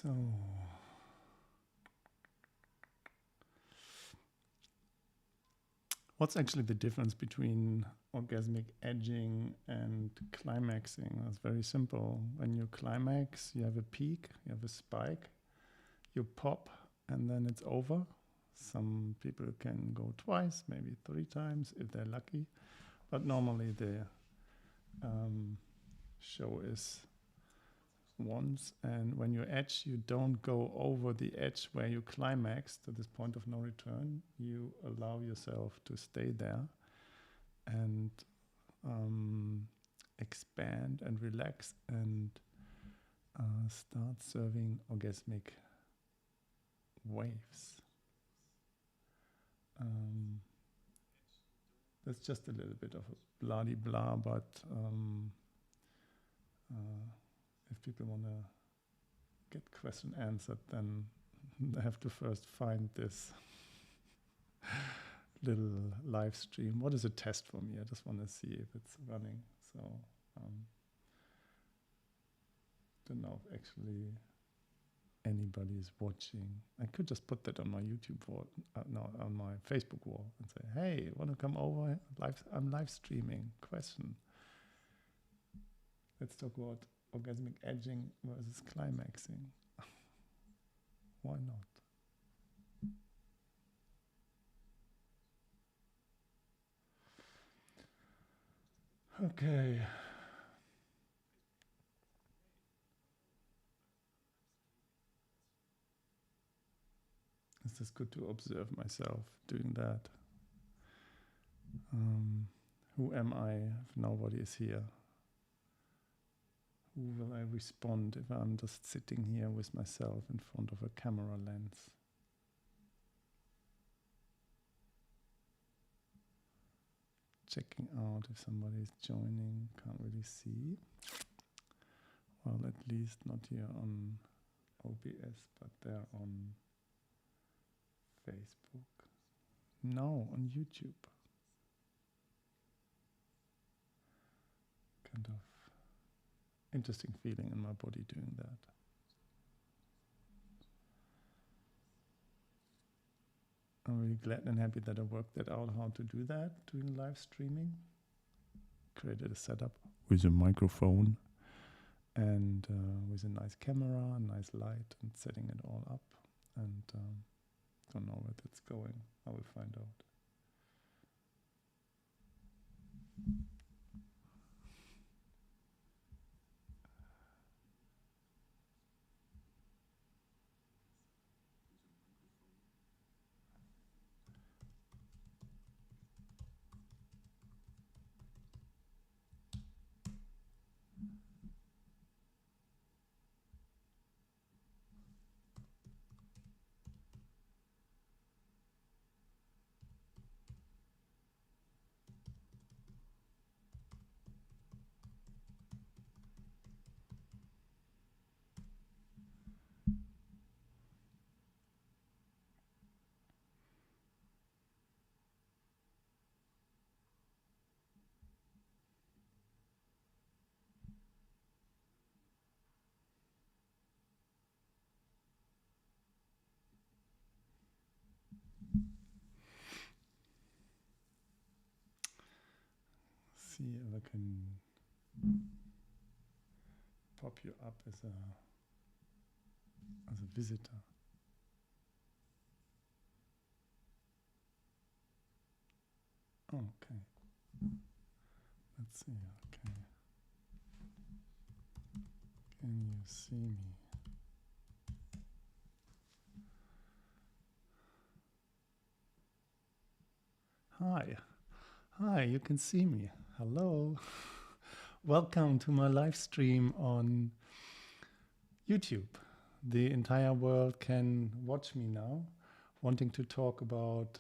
So, what's actually the difference between orgasmic edging and climaxing? It's very simple. When you climax, you have a peak, you have a spike, you pop, and then it's over. Some people can go twice, maybe 3 times if they're lucky, but normally the show is once. And when you edge, you don't go over the edge where you climax to this point of no return. You allow yourself to stay there and expand and relax and start serving orgasmic waves. That's just a little bit of a bloody blah, but if people want to get question answered, then they have to first find this little live stream. What is a test for me? I just want to see if it's running. So don't know if actually anybody is watching. I could just put that on my YouTube wall, no, on my Facebook wall, and say, "Hey, want to come over? I'm live streaming." Question. Let's talk about orgasmic edging versus climaxing. Why not? Okay. It's just good to observe myself doing that. Who am I if nobody is here? Who will I respond if I'm just sitting here with myself in front of a camera lens? Checking out if somebody is joining, can't really see. Well, at least not here on OBS, but they're on Facebook. No, on YouTube. Kind of interesting feeling in my body doing that. I'm really glad and happy that I worked that out, how to do that, doing live streaming. Created a setup with a microphone and with a nice camera, a nice light, and setting it all up. And don't know where that's going. I will find out. See if I can pop you up as a visitor. Okay. Let's see. Okay. Can you see me? Hi. Hi, you can see me. Hello. Welcome to my live stream on YouTube. The entire world can watch me now, wanting to talk about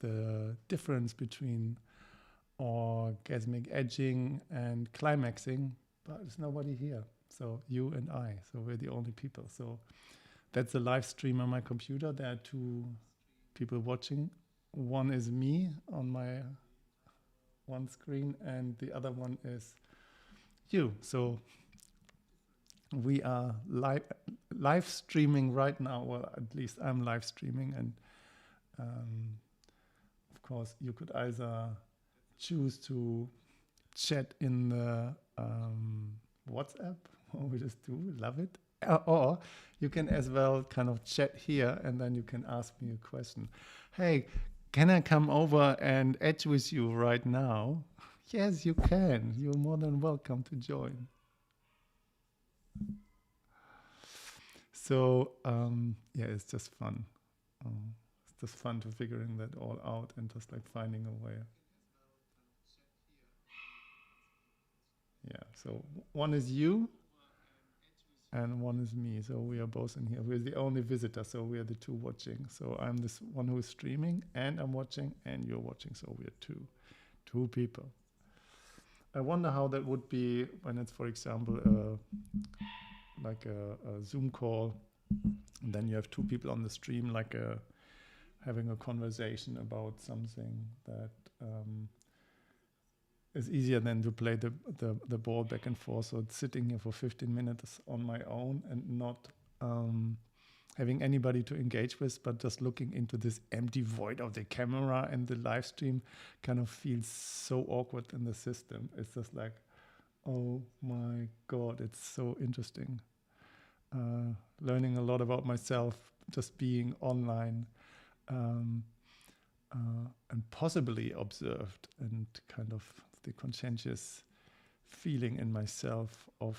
the difference between orgasmic edging and climaxing, but there's nobody here. So you and I, so we're the only people. So that's a live stream on my computer. There are 2 people watching. One is me on my one screen and the other one is you. So we are live streaming right now. Well, at least I'm live streaming, and of course, you could either choose to chat in the WhatsApp, what we just do, love it. Or you can as well kind of chat here, and then you can ask me a question. Hey, can I come over and edge with you right now? Yes, you can. You're more than welcome to join. So yeah, it's just fun. It's just fun to figuring that all out and just like finding a way. Yeah. So one is you, and one is me. So we are both in here. We're the only visitor, so we are the two watching. So I'm this one who is streaming, and I'm watching, and you're watching. So we are two people. I wonder how that would be when it's, for example, like a Zoom call, and then you have two people on the stream, like having a conversation about something that is easier than to play the ball back and forth. So sitting here for 15 minutes on my own and not having anybody to engage with, but just looking into this empty void of the camera and the live stream kind of feels so awkward in the system. It's just like, oh my God, it's so interesting. Learning a lot about myself, just being online, and possibly observed, and kind of the conscientious feeling in myself of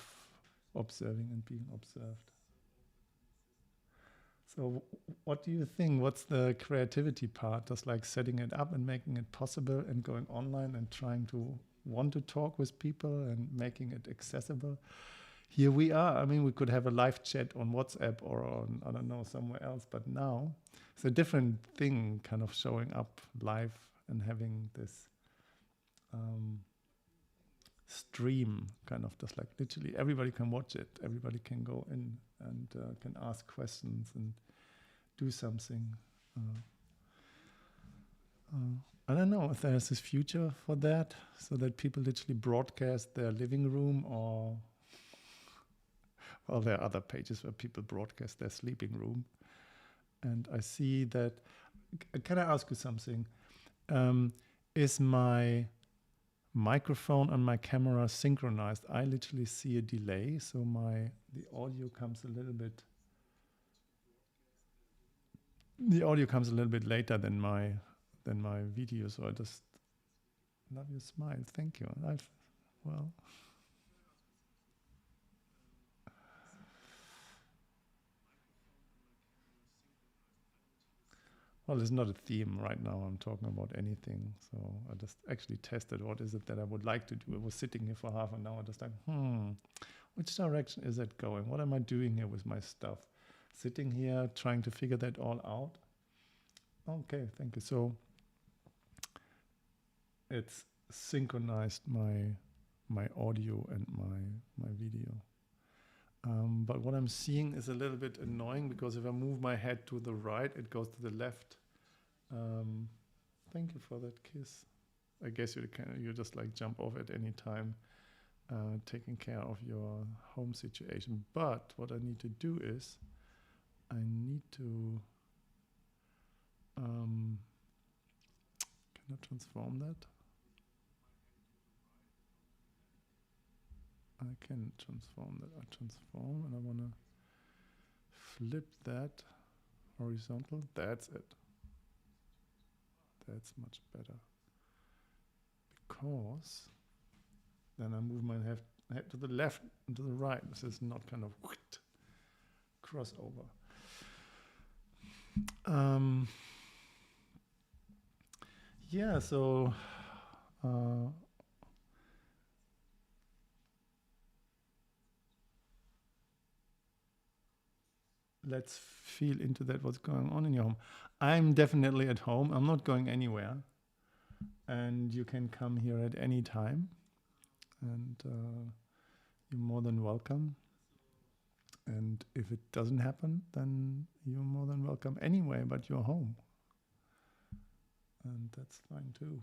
observing and being observed. So what do you think? What's the creativity part? Just like setting it up and making it possible and going online and trying to want to talk with people and making it accessible. Here we are. I mean, we could have a live chat on WhatsApp or on, I don't know, somewhere else. But now it's a different thing kind of showing up live and having this stream kind of just like literally everybody can watch it. Everybody can go in and can ask questions and do something. I don't know if there's this future for that, so that people literally broadcast their living room, or well, there are other pages where people broadcast their sleeping room. And I see that. Can I ask you something? Is my microphone and my camera synchronized? I literally see a delay, so the audio comes a little bit. The audio comes a little bit later than my video, so I just love your smile. Thank you. Well, it's not a theme right now. I'm talking about anything. So I just actually tested what is it that I would like to do. I was sitting here for half an hour, just like, which direction is it going? What am I doing here with my stuff? Sitting here trying to figure that all out. Okay, thank you. So it's synchronized my audio and my video. But what I'm seeing is a little bit annoying, because if I move my head to the right, it goes to the left. Thank you for that kiss. I guess you just like jump off at any time, taking care of your home situation. But what I need to do is I need to can I transform that? I can transform that. I transform, and I want to flip that horizontal. That's it. That's much better. Because then I move my head to the left and to the right. This is not kind of crossover. Yeah, so let's feel into that, what's going on in your home. I'm definitely at home. I'm not going anywhere. And you can come here at any time. And you're more than welcome. And if it doesn't happen, then you're more than welcome anyway, but you're home. And that's fine too.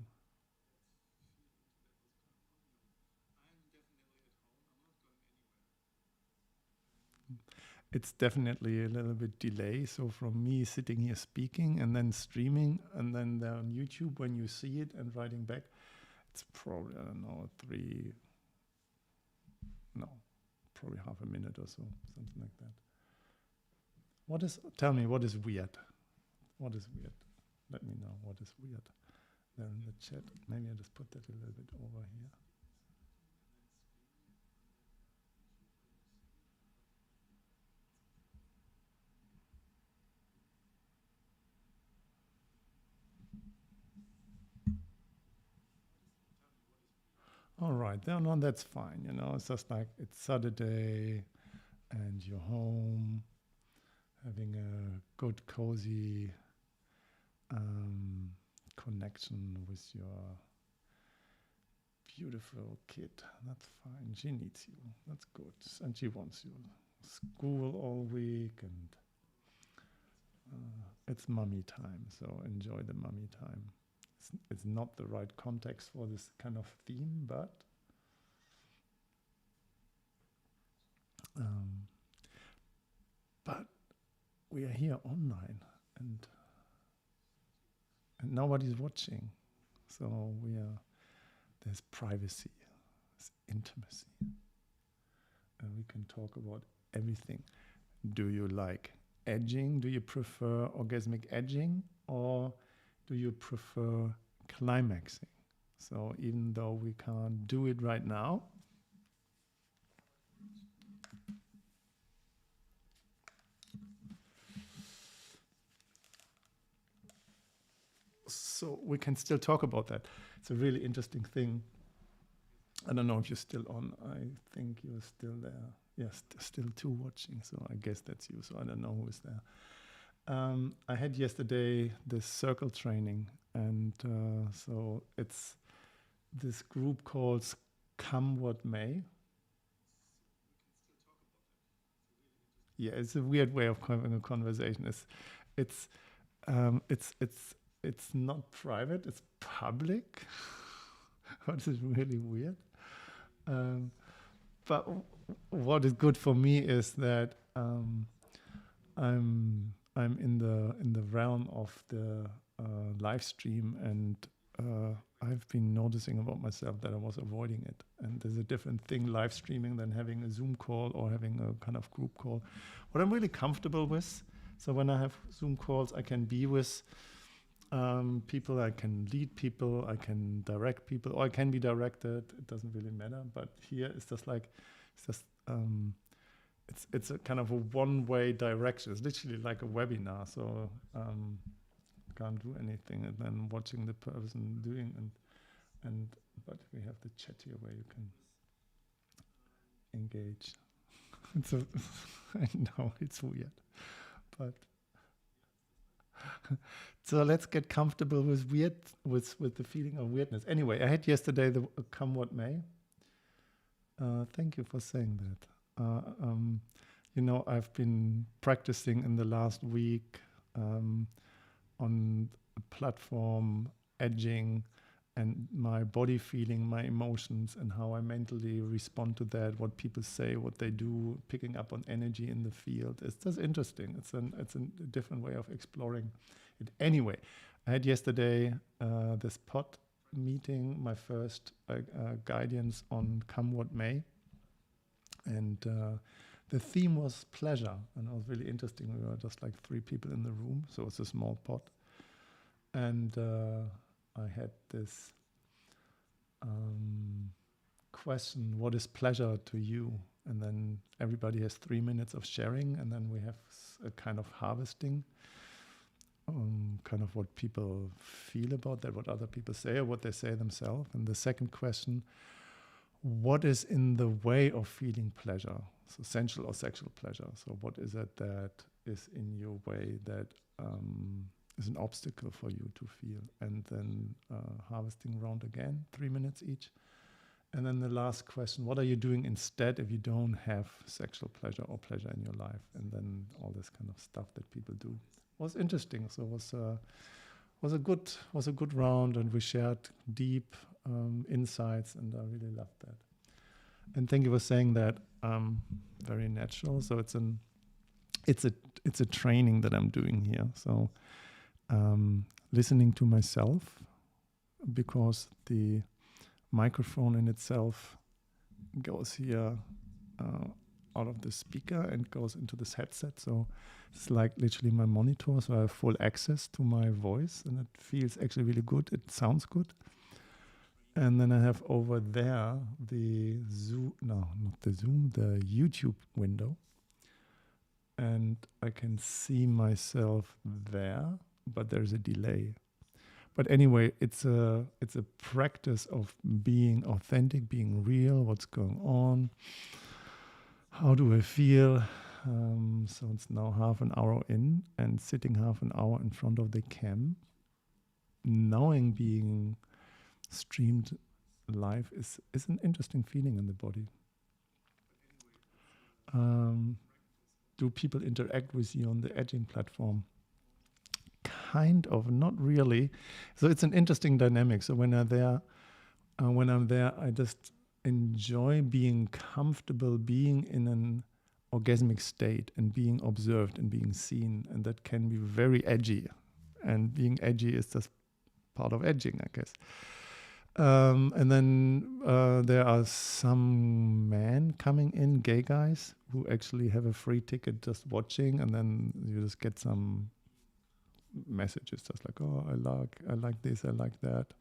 it's definitely a little bit delay. So from me sitting here speaking and then streaming and then there on YouTube when you see it and writing back, it's probably, I don't know, probably half a minute or so, something like that. Tell me what is weird? What is weird? Let me know what is weird. There in the chat. Maybe I just put that a little bit over here. All right, no, that's fine. You know, it's just like it's Saturday and you're home having a good, cozy connection with your beautiful kid. That's fine. She needs you. That's good. And she wants you. School all week and it's mummy time. So enjoy the mummy time. It's not the right context for this kind of theme, but we are here online and nobody's watching. So there's privacy, there's intimacy, and we can talk about everything. Do you like edging? Do you prefer orgasmic edging, or do you prefer climaxing? So even though we can't do it right now, so we can still talk about that. It's a really interesting thing. I don't know if you're still on. I think you're still there. Yes, still two watching. So I guess that's you. So I don't know who is there. I had yesterday this circle training, and so it's this group called Come What May. Yeah, it's a weird way of having a conversation. It's not private. It's public, which is really weird. But what is good for me is that I'm in the realm of the live stream, and I've been noticing about myself that I was avoiding it. And there's a different thing live streaming than having a Zoom call or having a kind of group call. What I'm really comfortable with, so when I have Zoom calls, I can be with people, I can lead people, I can direct people, or I can be directed. It doesn't really matter. But here it's just like, it's a kind of a one-way direction. It's literally like a webinar. So can't do anything, and then watching the person doing but we have the chat here where you can engage. So I know it's weird, but so let's get comfortable with the feeling of weirdness. Anyway, I had yesterday the Come What May. Thank you for saying that. I've been practicing in the last week on a platform, edging, and my body feeling, my emotions, and how I mentally respond to that, what people say, what they do, picking up on energy in the field. It's just interesting. It's a different way of exploring it. Anyway, I had yesterday this pod meeting, my first guidance on Come What May. And the theme was pleasure, and it was really interesting. We were just like 3 people in the room, so it's a small pod. And I had this question, what is pleasure to you? And then everybody has 3 minutes of sharing, and then we have a kind of harvesting, kind of what people feel about that, what other people say, or what they say themselves. And the second question, what is in the way of feeling pleasure? So sensual or sexual pleasure. So what is it that is in your way that is an obstacle for you to feel? And then harvesting round again, 3 minutes each. And then the last question, what are you doing instead if you don't have sexual pleasure or pleasure in your life? And then all this kind of stuff that people do. Was interesting. So it was a good round, and we shared deep insights, and I really loved that. And thank you for saying that. Very natural. So it's it's a training that I'm doing here. So listening to myself, because the microphone in itself goes here out of the speaker and goes into this headset. So it's like literally my monitor. So I have full access to my voice, and it feels actually really good. It sounds good. And then I have over there the Zoom, no, not the Zoom, the YouTube window. And I can see myself there, but there's a delay. But anyway, it's a practice of being authentic, being real, what's going on, how do I feel. So it's now half an hour in, and sitting half an hour in front of the cam, knowing being streamed live is an interesting feeling in the body. Do people interact with you on the edging platform? Kind of, not really. So it's an interesting dynamic. So when I'm there, I just enjoy being comfortable, being in an orgasmic state and being observed and being seen, and that can be very edgy. And being edgy is just part of edging, I guess. And then there are some men coming in, gay guys, who actually have a free ticket just watching, and then you just get some messages just like, oh, I like this, I like that.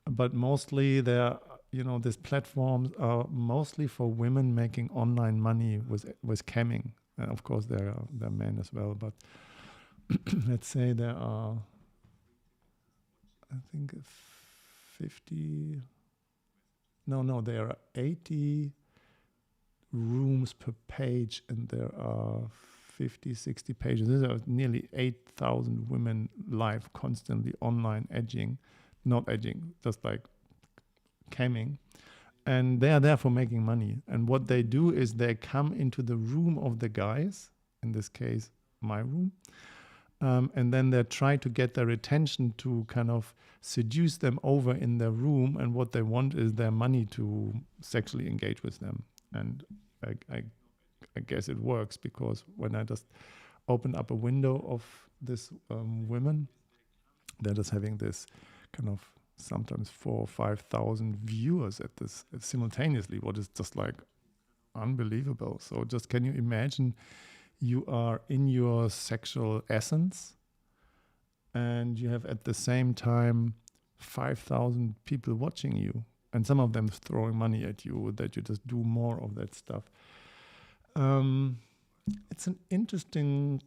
But mostly these platforms are mostly for women making online money with camming. And of course there are men as well, but let's say there are, I think 50, there are 80 rooms per page, and there are 50, 60 pages. There are nearly 8,000 women live constantly online edging, not edging, just like camming. And they are there for making money. And what they do is they come into the room of the guys, in this case, my room, and then they try to get their attention to kind of seduce them over in their room. And what they want is their money to sexually engage with them. And I guess it works, because when I just open up a window of this women, they're just having this kind of sometimes 4,000 or 5,000 viewers at this simultaneously, what is just like unbelievable. So just can you imagine, you are in your sexual essence, and you have at the same time 5,000 people watching you, and some of them throwing money at you that you just do more of that stuff. It's an interesting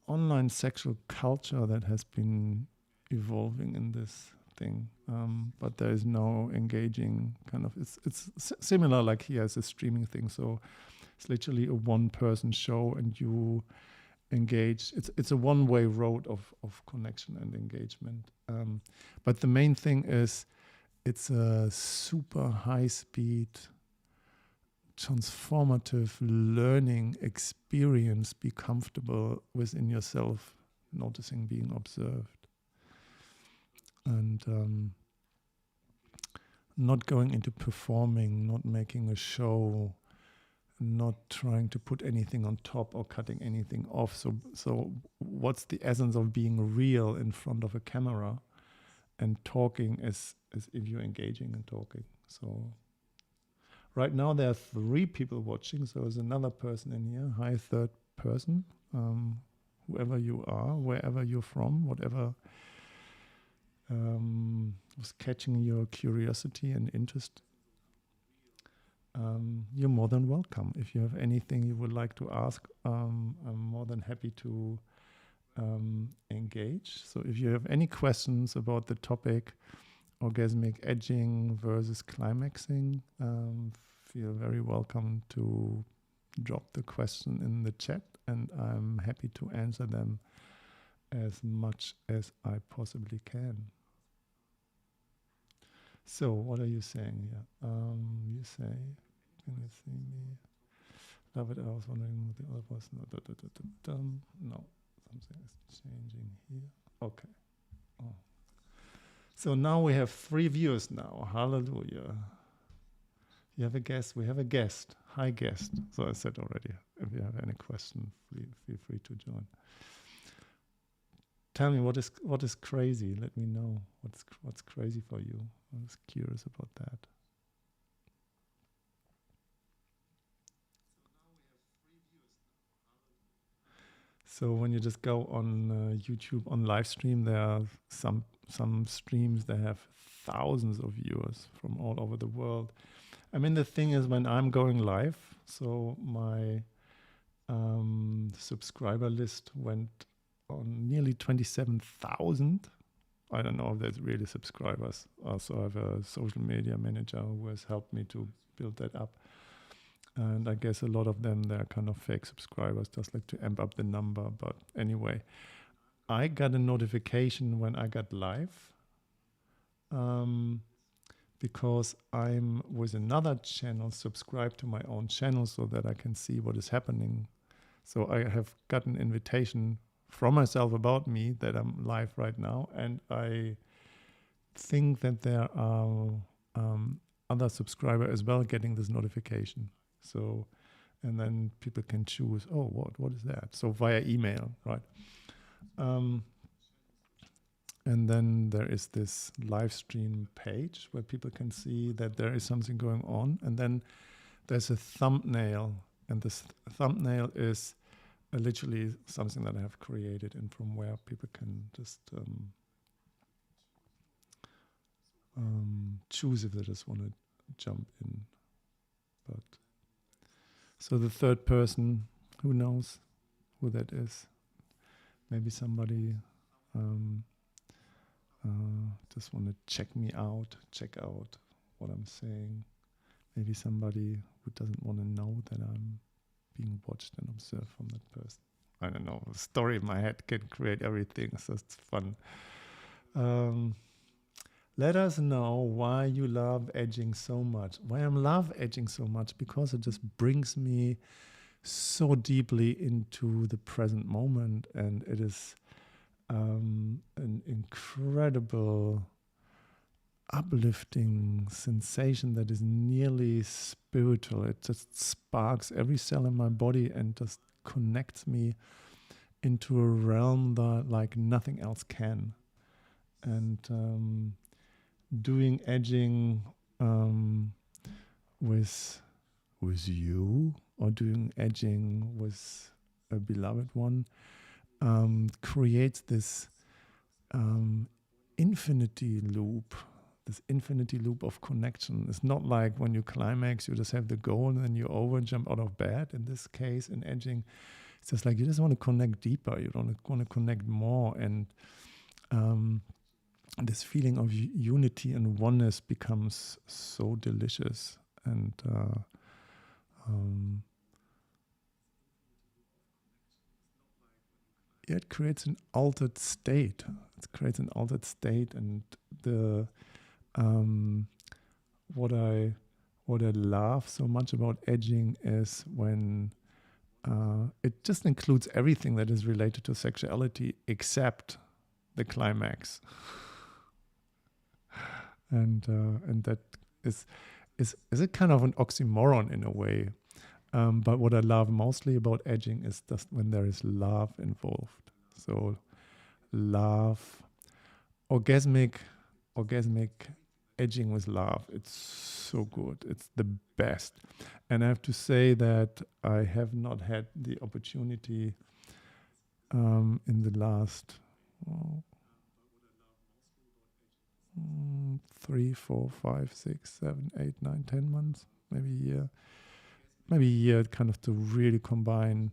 online sexual culture that has been evolving in this thing, but there is no engaging kind of, it's similar like here as a streaming thing. So it's literally a one-person show, and you engage. It's a one-way road of connection and engagement. But the main thing is, it's a super high-speed, transformative learning experience. Be comfortable within yourself, noticing, being observed, and not going into performing, not making a show, not trying to put anything on top or cutting anything off. So what's the essence of being real in front of a camera and talking as if you're engaging and talking? So right now there are 3 people watching, so there's another person in here. Hi, third person, whoever you are, wherever you're from, whatever was catching your curiosity and interest. You're more than welcome. If you have anything you would like to ask, I'm more than happy to engage. So if you have any questions about the topic, orgasmic edging versus climaxing, feel very welcome to drop the question in the chat, and I'm happy to answer them as much as I possibly can. So what are you saying here? You say, can you see me? Love it. I was wondering what the other person. No, something is changing here. Okay. Oh. So now we have 3 viewers now. Hallelujah. You have a guest. We have a guest. Hi guest. So I said already, if you have any question, feel free to join. Tell me what is crazy. Let me know what's crazy for you. I was curious about that. So when you just go on YouTube on live stream, there are some streams that have thousands of viewers from all over the world. I mean, the thing is, when I'm going live, so my subscriber list went on nearly 27,000. I don't know if that's really subscribers. Also, I have a social media manager who has helped me to build that up. And I guess a lot of them, they're kind of fake subscribers, just like to amp up the number. But anyway, I got a notification when I got live because I'm with another channel subscribed to my own channel so that I can see what is happening. So I have got an invitation from myself about me that I'm live right now. And I think that there are other subscribers as well getting this notification. So, and then people can choose, oh, what is that? So via email, right? And then there is this live stream page where people can see that there is something going on. And then there's a thumbnail. And this thumbnail is literally something that I have created and from where people can just choose if they just want to jump in. But so the third person, who knows who that is? Maybe somebody just want to check me out, check out what I'm saying. Maybe somebody who doesn't want to know that I'm being watched and observed from that person. I don't know. A story in my head can create everything, so it's fun. Let us know why you love edging so much. Why I love edging so much, because it just brings me so deeply into the present moment, and it is an incredible uplifting sensation that is nearly spiritual. It just sparks every cell in my body and just connects me into a realm that like nothing else can. And doing edging with you, or doing edging with a beloved one, creates this infinity loop. This infinity loop of connection. It's not like when you climax, you just have the goal and then you over and jump out of bed. In this case, in edging, it's just like you just want to connect deeper. You don't want to connect more. And this feeling of unity and oneness becomes so delicious. And it creates an altered state. It creates an altered state. And the what I love so much about edging is when it just includes everything that is related to sexuality except the climax, and that is a kind of an oxymoron in a way. But what I love mostly about edging is just when there is love involved. So love, orgasmic edging with love. It's so good. It's the best. And I have to say that I have not had the opportunity in the last 3, 4, 5, 6, 7, 8, 9, 10 months, maybe a year, kind of to really combine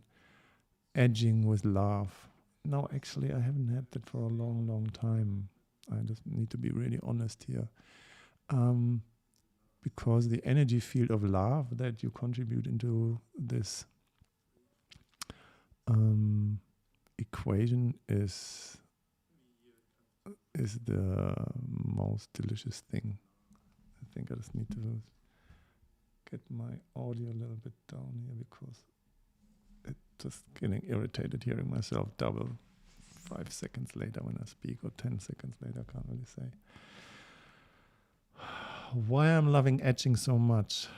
edging with love. No, actually, I haven't had that for a long, long time. I just need to be really honest here. Because the energy field of love that you contribute into this equation is the most delicious thing. I think I just need to get my audio a little bit down here because it's just getting irritated hearing myself double 5 seconds later when I speak, or 10 seconds later, I can't really say. Why I'm loving edging so much.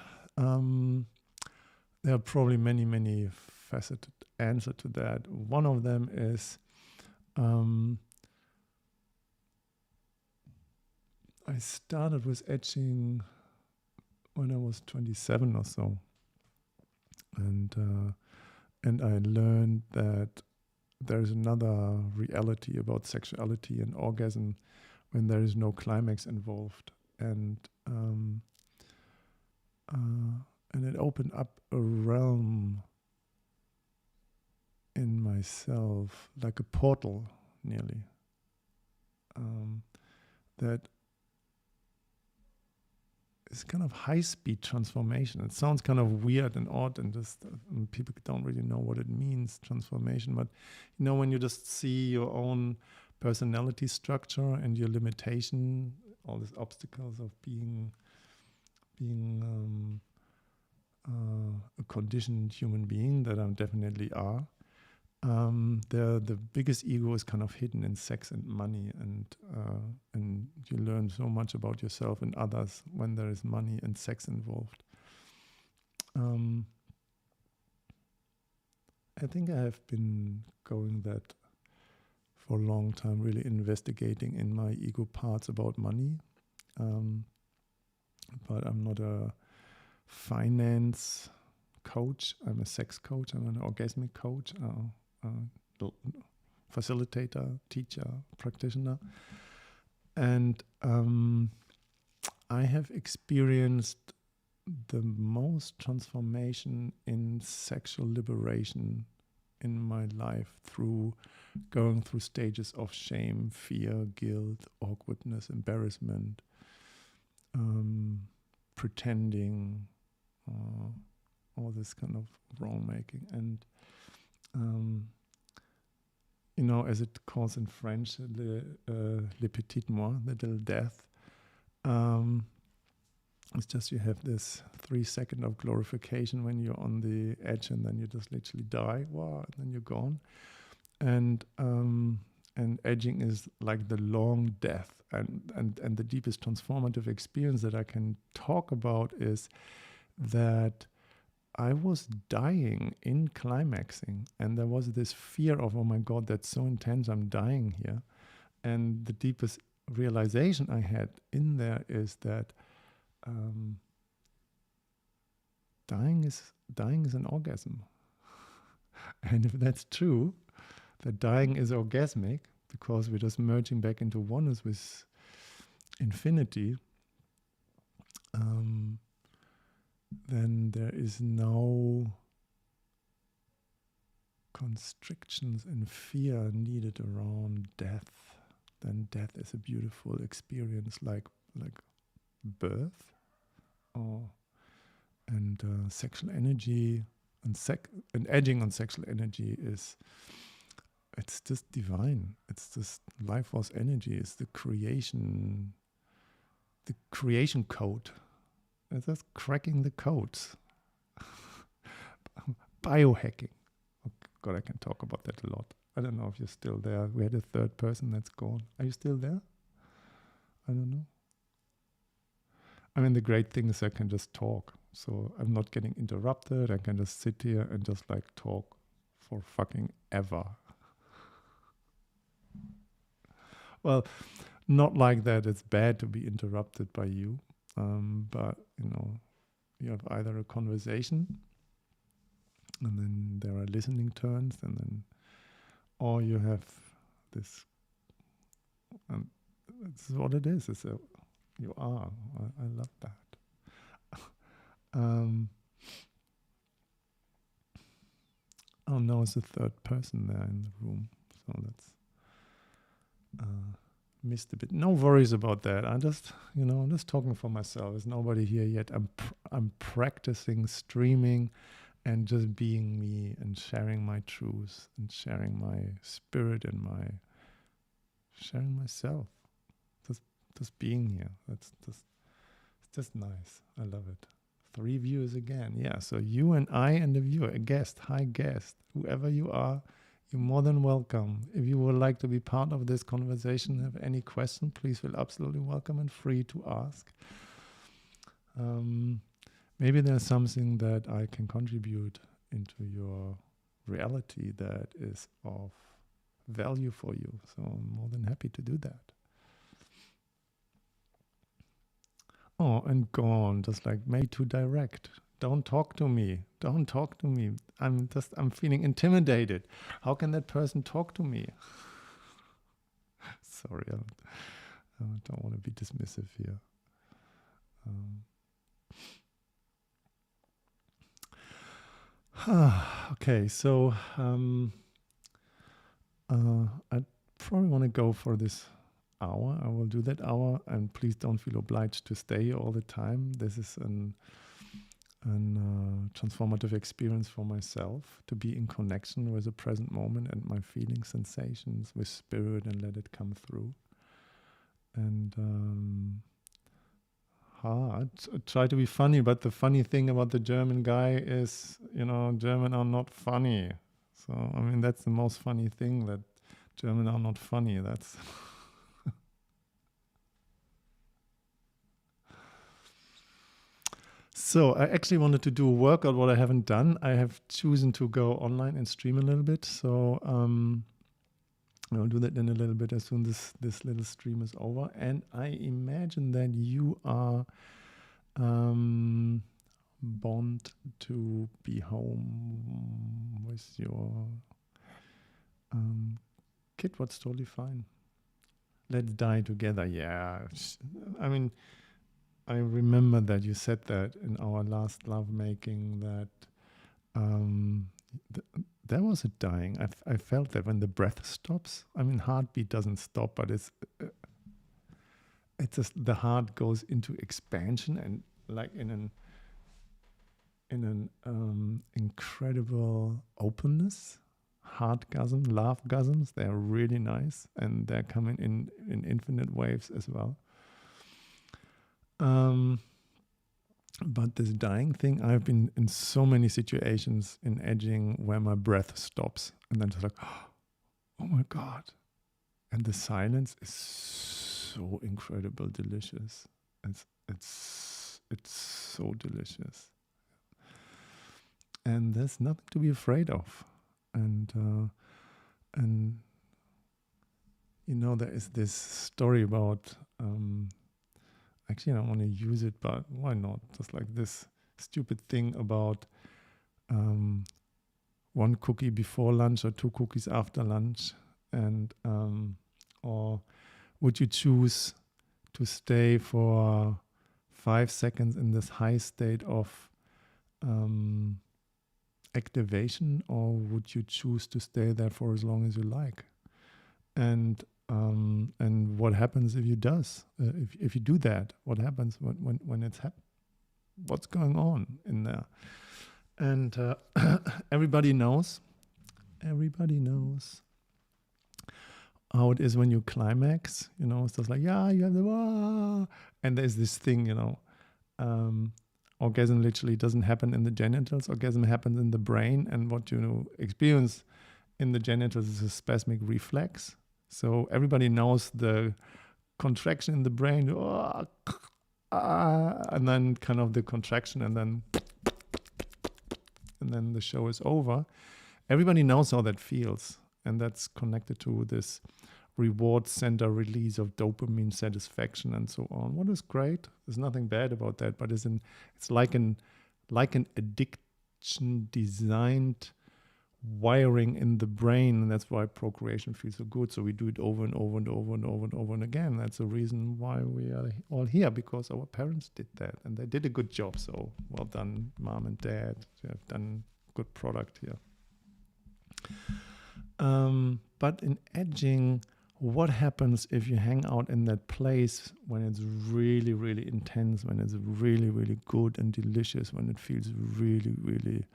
there are probably many faceted answer to that. One of them is I started with etching when I was 27 or so, and I learned that there's another reality about sexuality and orgasm when there is no climax involved, and it opened up a realm in myself, like a portal, nearly, that is kind of high-speed transformation. It sounds kind of weird and odd, and just people don't really know what it means, transformation. But when you just see your own personality structure and your limitation, all these obstacles of being a conditioned human being that I definitely are. The biggest ego is kind of hidden in sex and money, and you learn so much about yourself and others when there is money and sex involved. I think I have been going that for a long time, really investigating in my ego parts about money. But I'm not a finance coach. I'm a sex coach. I'm an orgasmic coach, facilitator, teacher, practitioner. And I have experienced the most transformation in sexual liberation in my life through going through stages of shame, fear, guilt, awkwardness, embarrassment, pretending, all this kind of wrong making. And as it calls in French, le petit moi, the little death. It's just you have this 3 seconds of glorification when you're on the edge, and then you just literally die. Wow, and then you're gone. And edging is like the long death, and the deepest transformative experience that I can talk about is that I was dying in climaxing, and there was this fear of, oh my God, that's so intense, I'm dying here. And the deepest realization I had in there is that dying is an orgasm. And if that's true, that dying is orgasmic, because we're just merging back into oneness with infinity, then there is no constrictions and fear needed around death. Then death is a beautiful experience, like birth, and sexual energy and edging on sexual energy it's just divine. It's just life force energy. It's the creation code. It's just cracking the codes. Biohacking. Oh God, I can talk about that a lot. I don't know if you're still there. We had a third person that's gone. Are you still there? I don't know. I mean, the great thing is I can just talk. So I'm not getting interrupted. I can just sit here and just talk for fucking ever. Well, not like that. It's bad to be interrupted by you. But, you have either a conversation, and then there are listening turns, or you have this, and this is what it is. You are. I love that. Oh no, it's a third person there in the room. So that's missed a bit. No worries about that. I'm just talking for myself. There's nobody here yet. I'm practicing streaming and just being me and sharing my truth and sharing my spirit and sharing myself. Just being here. It's just nice. I love it. 3 viewers again. Yeah, so you and I and the viewer, a guest, hi guest, whoever you are, you're more than welcome. If you would like to be part of this conversation, have any question, please feel absolutely welcome and free to ask. maybe there's something that I can contribute into your reality that is of value for you. So I'm more than happy to do that. Oh, and gone, just like made too direct. Don't talk to me. Don't talk to me. I'm feeling intimidated. How can that person talk to me? Sorry, I don't want to be dismissive here. Okay, so I probably want to go for this hour. I will do that hour, and please don't feel obliged to stay all the time. This is an transformative experience for myself, to be in connection with the present moment and my feelings, sensations, with spirit, and let it come through. And I try to be funny, but the funny thing about the German guy is, German are not funny. So, I mean, that's the most funny thing, that German are not funny. That's So I actually wanted to do a workout, what I haven't done. I have chosen to go online and stream a little bit. So I'll do that in a little bit as soon as this little stream is over. And I imagine that you are bound to be home with your kid. What's totally fine. Let's die together. Yeah. I mean, I remember that you said that in our last lovemaking, that there was a dying. I felt that when the breath stops. I mean, heartbeat doesn't stop, but it's just the heart goes into expansion, and like in an incredible openness. Heartgasm, lovegasms, they're really nice, and they're coming in infinite waves as well. But this dying thing, I've been in so many situations in edging where my breath stops, and then it's like, oh my God. And the silence is so incredible, delicious. It's so delicious. And there's nothing to be afraid of. And there is this story about actually, I don't want to use it, but why not? Just like this stupid thing about one cookie before lunch or 2 cookies after lunch. And or would you choose to stay for 5 seconds in this high state of activation, or would you choose to stay there for as long as you like? And what happens if you if you do that? What happens when it's what's going on in there? And everybody knows how it is when you climax. It's just like, yeah, you have the and there's this thing, orgasm literally doesn't happen in the genitals. Orgasm happens in the brain, and what you experience in the genitals is a spasmic reflex. So everybody knows the contraction in the brain, and then kind of the contraction, and then the show is over. Everybody knows how that feels, and that's connected to this reward center release of dopamine, satisfaction, and so on. What is great? There's nothing bad about that, but it's like an addiction designed wiring in the brain, and that's why procreation feels so good. So we do it over and over and over and over and over and again. That's the reason why we are all here, because our parents did that, and they did a good job. So well done, mom and dad. You have done good product here. But in edging, what happens if you hang out in that place when it's really, really intense, when it's really, really good and delicious, when it feels really, really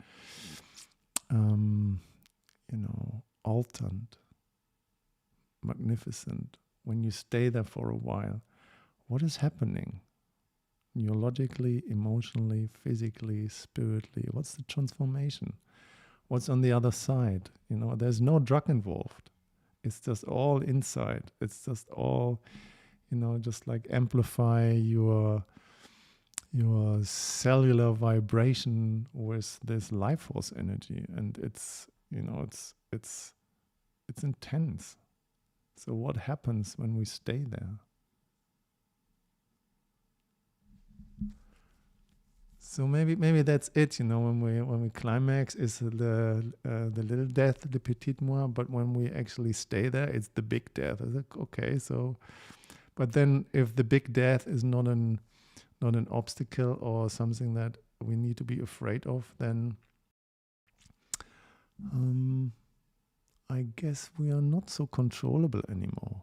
alternate, magnificent, when you stay there for a while? What is happening neurologically, emotionally, physically, spiritually? What's the transformation? What's on the other side? There's no drug involved. It's just all inside. It's just all, just like amplify your your cellular vibration with this life force energy, and it's it's intense. So what happens when we stay there? So maybe that's it. When we climax is the little death, the petit moi, but when we actually stay there, it's the big death. It's like, okay, so but then if the big death is not an obstacle or something that we need to be afraid of, then I guess we are not so controllable anymore.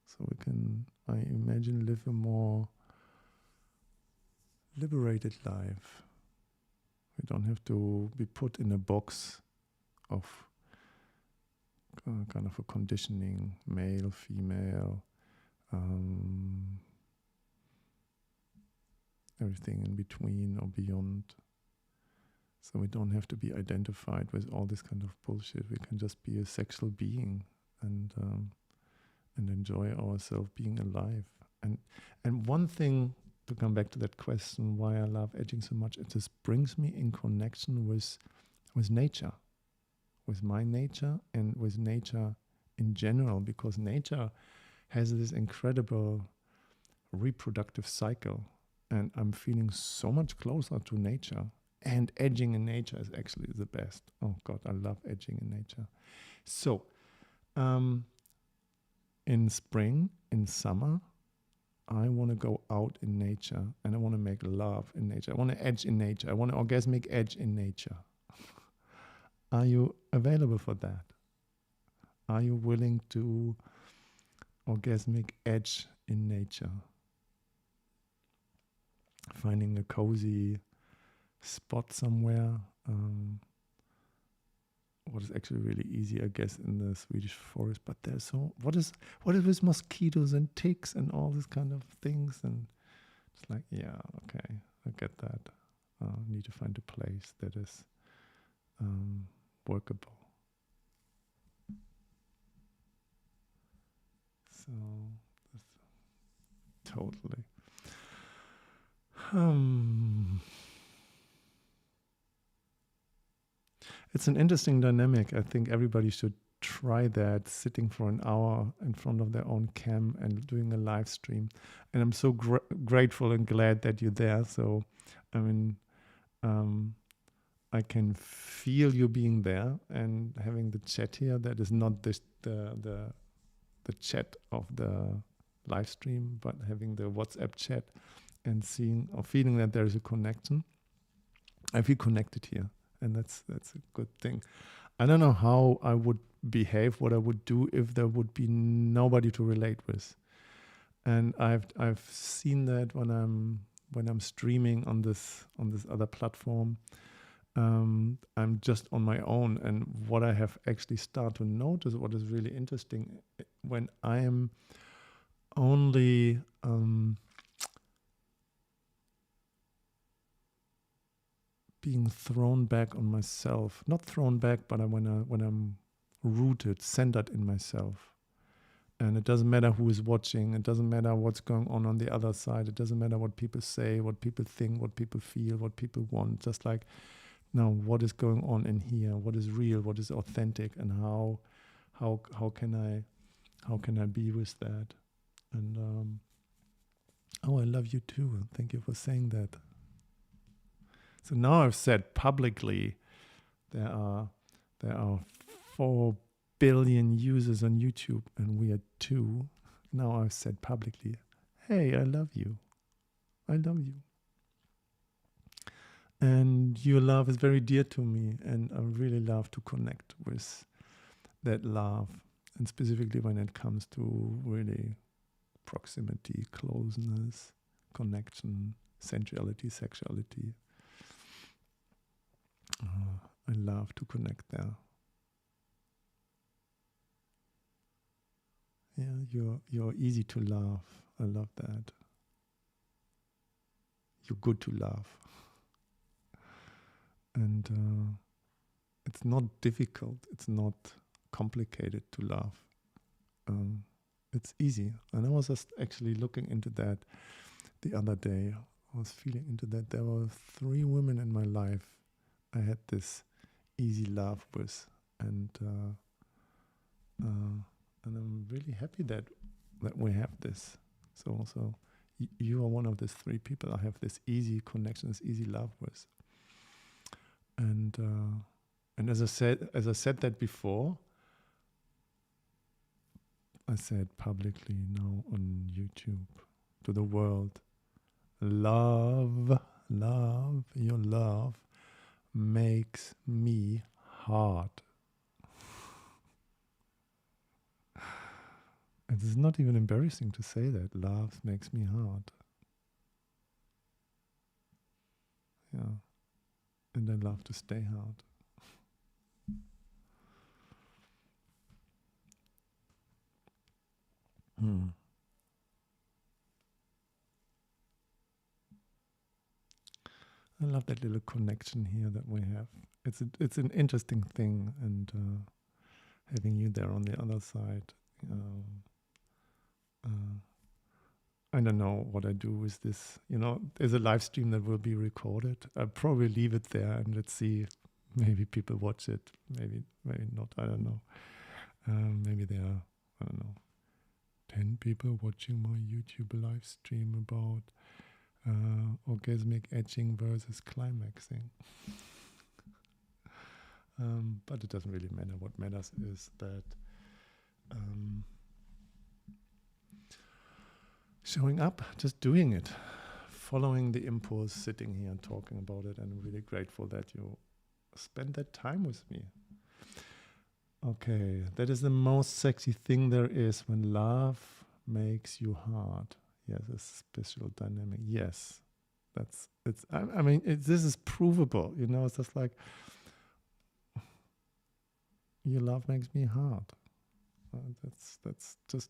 So we can, I imagine, live a more liberated life. We don't have to be put in a box of kind of a conditioning, male, female, everything in between or beyond. So we don't have to be identified with all this kind of bullshit. We can just be a sexual being and enjoy ourselves being alive. And one thing, to come back to that question, why I love edging so much, it just brings me in connection with nature, with my nature and with nature in general, because nature has this incredible reproductive cycle, and I'm feeling so much closer to nature. And edging in nature is actually the best. Oh God, I love edging in nature. So, in spring, in summer, I want to go out in nature and I want to make love in nature. I want to edge in nature. I want to orgasmic edge in nature. Are you available for that? Are you willing to orgasmic edge in nature? Finding a cozy spot somewhere. What is actually really easy, I guess, in the Swedish forest. But there's so what is with mosquitoes and ticks and all these kind of things, and it's like, yeah, okay, I get that. Need to find a place that is workable. So totally. It's an interesting dynamic. I think everybody should try that, sitting for an hour in front of their own cam and doing a live stream. And I'm so grateful and glad that you're there. So, I mean, I can feel you being there and having the chat here. That is not the chat of the live stream, but having the WhatsApp chat and seeing or feeling that there is a connection. I feel connected here, and that's a good thing. I don't know how I would behave, what I would do if there would be nobody to relate with. And I've seen that when I'm streaming on this other platform. I'm just on my own, and what I have actually started to notice, what is really interesting, when I am only being thrown back on myself, not thrown back, but when I'm rooted, centered in myself, and it doesn't matter who is watching, it doesn't matter what's going on the other side, it doesn't matter what people say, what people think, what people feel, what people want, just like, now what is going on in here, what is real, what is authentic, and how can I be with that? And I love you too, thank you for saying that. So now I've said publicly there are 4 billion users on YouTube and we are 2. Now I've said publicly, hey, I love you. I love you. And your love is very dear to me, and I really love to connect with that love, and specifically when it comes to really proximity, closeness, connection, sensuality, sexuality. I love to connect there. Yeah, you're easy to love. I love that. You're good to love. And it's not difficult. It's not complicated to love. It's easy. And I was just actually looking into that the other day. I was feeling into that. There were 3 women in my life I had this easy love with, and I'm really happy that we have this. So you are one of these 3 people I have this easy connection, this easy love with, and as I said that before, I said publicly now on YouTube to the world, love, your love makes me hard. It is not even embarrassing to say that. Love makes me hard. Yeah. And I love to stay hard. I love that little connection here that we have. It's an interesting thing, and having you there on the other side. I don't know what I do with this. There's a live stream that will be recorded. I'll probably leave it there and let's see. Maybe people watch it. Maybe not. I don't know. Maybe there are, I don't know, 10 people watching my YouTube live stream about orgasmic edging versus climaxing. But it doesn't really matter. What matters is that showing up, just doing it, following the impulse, sitting here and talking about it. And I'm really grateful that you spend that time with me. Okay, that is the most sexy thing there is, when love makes you hard. Yes, a special dynamic. Yes, this is provable. It's just like, your love makes me hard. That's just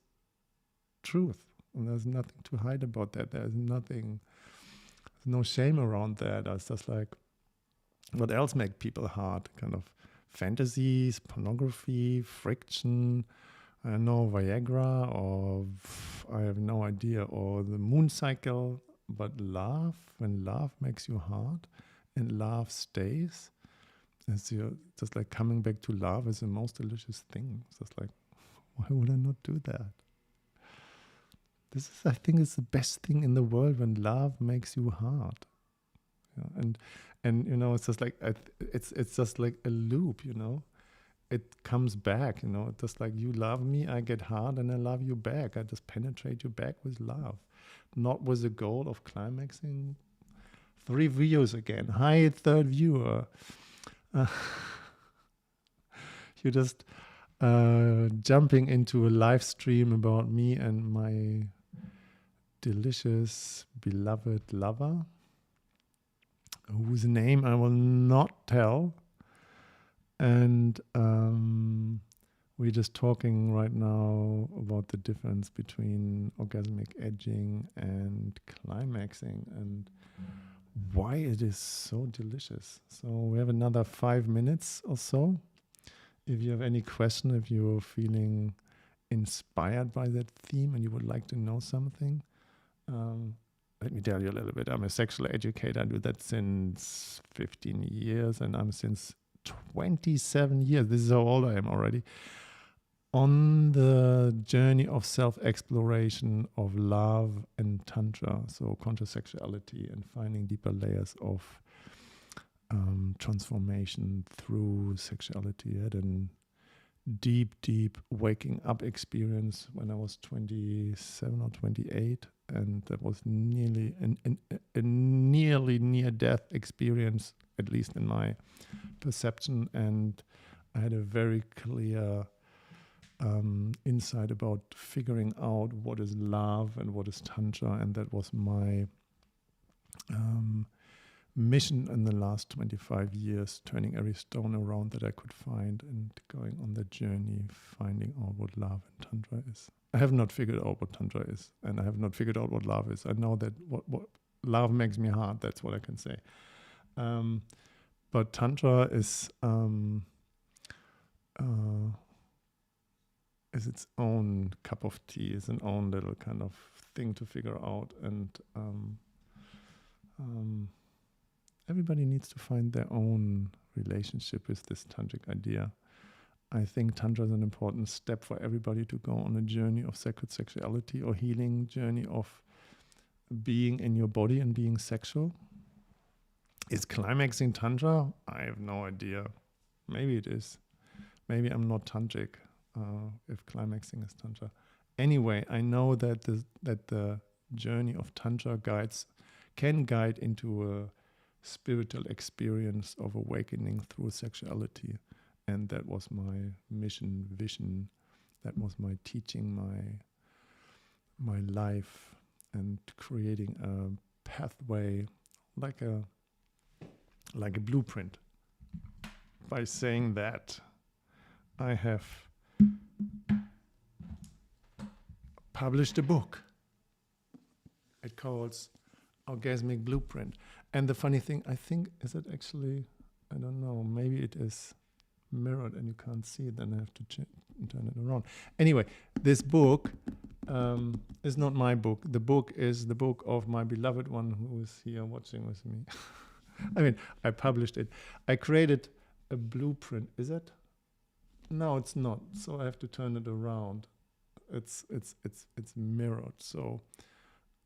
truth. And there's nothing to hide about that. There's no shame around that. It's just like, what else makes people hard? Kind of fantasies, pornography, friction, I don't know, Viagra, or I have no idea, or the moon cycle. But love, when love makes you hard and love stays, it's just like coming back to love is the most delicious thing. It's just like, why would I not do that? I think it's the best thing in the world, when love makes you hard. Yeah, and it's just like, it's just like a loop. It comes back. It's just like, you love me, I get hard, and I love you back. I just penetrate you back with love, not with the goal of climaxing. 3 views again. Hi, 3rd viewer. You're just jumping into a live stream about me and my delicious, beloved lover, whose name I will not tell. And we're just talking right now about the difference between orgasmic edging and climaxing, and why it is so delicious. So we have another 5 minutes or so. If you have any question, if you're feeling inspired by that theme and you would like to know something, let me tell you a little bit. I'm a sexual educator. I do that since 15 years, and I'm since 27 years. This is how old I am already. On the journey of self-exploration of love and tantra, so conscious sexuality, and finding deeper layers of transformation through sexuality. I had a deep waking up experience when I was 27 or 28, and that was nearly a nearly near-death experience, at least in my perception. And I had a very clear insight about figuring out what is love and what is tantra, and that was my mission in the last 25 years, turning every stone around that I could find and going on that journey, finding out what love and tantra is. I have not figured out what tantra is, and I have not figured out what love is. I know that what love makes me hard, that's what I can say. But tantra is its own cup of tea, is an own little kind of thing to figure out. And everybody needs to find their own relationship with this tantric idea. I think Tantra is an important step for everybody to go on a journey of sacred sexuality or healing journey of being in your body and being sexual. Is climaxing Tantra? I have no idea. Maybe it is. Maybe I'm not tantric if climaxing is Tantra. Anyway, I know that the journey of Tantra can guide into a spiritual experience of awakening through sexuality. And that was my mission, vision. That was my teaching, my life, and creating a pathway like a blueprint. By saying that, I have published a book. It calls Orgasmic Blueprint. And the funny thing, I think, is it actually, I don't know, maybe it is mirrored and you can't see it, then I have to turn it around. Anyway, this book is not my book. The book is the book of my beloved one who is here watching with me. I mean, I published it. I created a blueprint. Is it? No, it's not. So I have to turn it around. It's mirrored. So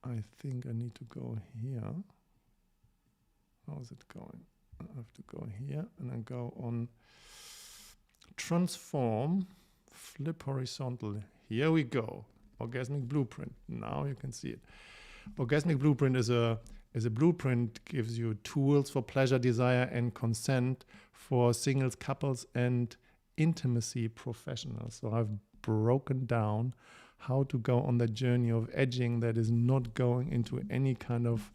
I think I need to go here. How's it going? I have to go here and then go on transform, flip horizontal. Here we go. Orgasmic Blueprint. Now you can see it. Orgasmic Blueprint is a blueprint, gives you tools for pleasure, desire, and consent for singles, couples, and intimacy professionals. So I've broken down how to go on that journey of edging that is not going into any kind of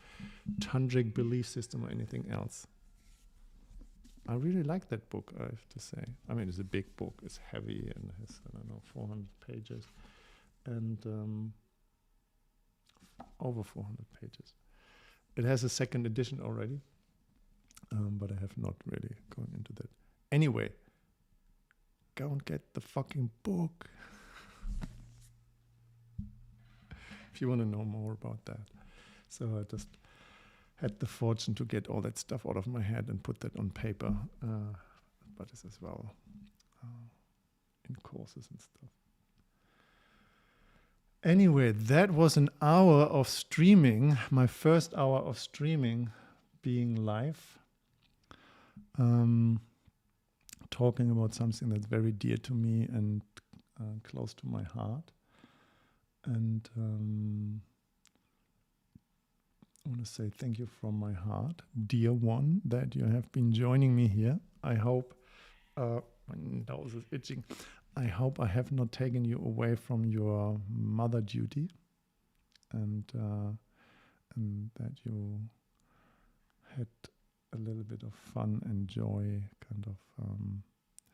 tantric belief system or anything else. I really like that book, I have to say. I mean, it's a big book. It's heavy and has, 400 pages. And over 400 pages. It has a second edition already, but I have not really gone into that. Anyway, go and get the fucking book. If you want to know more about that. So I just had the fortune to get all that stuff out of my head and put that on paper, but it's as well in courses and stuff. Anyway, that was an hour of streaming, my first hour of streaming being live, talking about something that's very dear to me and close to my heart. And I want to say thank you from my heart, dear one, that you have been joining me here. I hope, my nose is itching. I hope I have not taken you away from your mother duty, and that you had a little bit of fun and joy kind of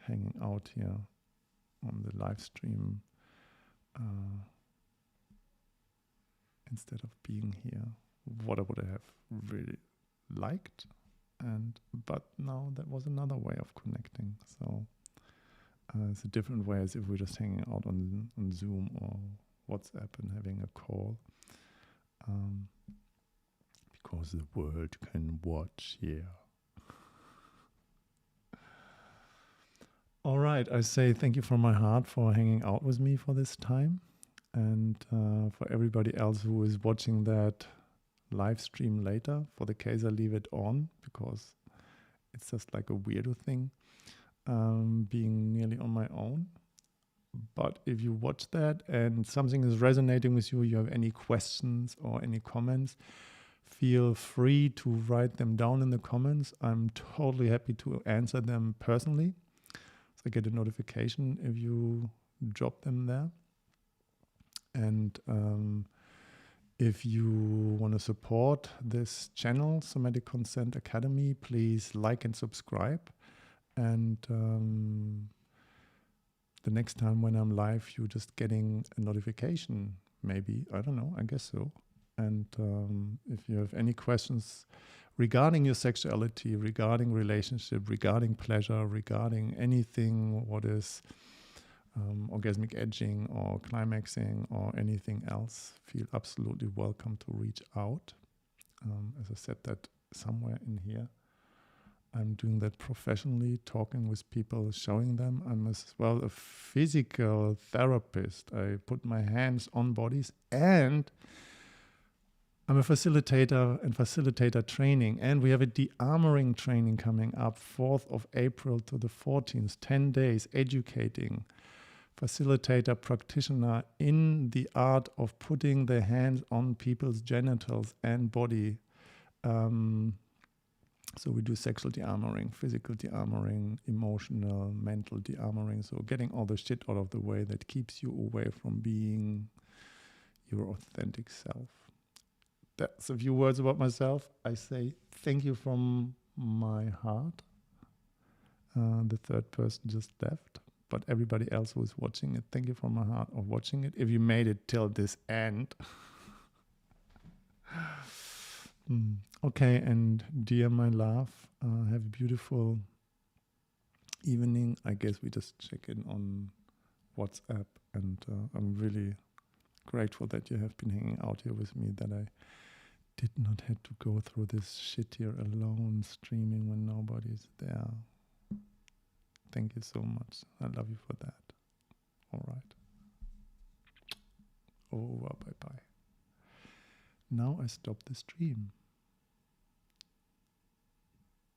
hanging out here on the live stream instead of being here. What I would have really liked, but now that was another way of connecting. So it's a different way as if we're just hanging out on Zoom or WhatsApp and having a call, because the world can watch here. All right, I say thank you from my heart for hanging out with me for this time, and for everybody else who is watching that live stream later. For the case I leave it on because it's just like a weirdo thing, being nearly on my own. But if you watch that and something is resonating with you, you have any questions or any comments, feel free to write them down in the comments. I'm totally happy to answer them personally. So I get a notification if you drop them there. And if you want to support this channel, Somatic Consent Academy, please like and subscribe. And the next time when I'm live, you're just getting a notification, maybe. I don't know, I guess so. And if you have any questions regarding your sexuality, regarding relationship, regarding pleasure, regarding anything what is orgasmic edging or climaxing or anything else, feel absolutely welcome to reach out. As I said that somewhere in here. I'm doing that professionally, talking with people, showing them. I'm as well a physical therapist. I put my hands on bodies, and I'm a facilitator and facilitator training. And we have a de-armoring training coming up 4th of April to the 14th, 10 days, educating facilitator practitioner in the art of putting their hands on people's genitals and body. So we do sexual de-armoring, physical de-armoring, emotional, mental de-armoring. So getting all the shit out of the way that keeps you away from being your authentic self. That's a few words about myself. I say thank you from my heart. The third person just left. But everybody else who is watching it, thank you from my heart of watching it. If you made it till this end. Okay, and dear my love, have a beautiful evening. I guess we just check in on WhatsApp, and I'm really grateful that you have been hanging out here with me, that I did not have to go through this shit here alone, streaming when nobody's there. Thank you so much. I love you for that. All right. Over, bye-bye. Now I stop the stream.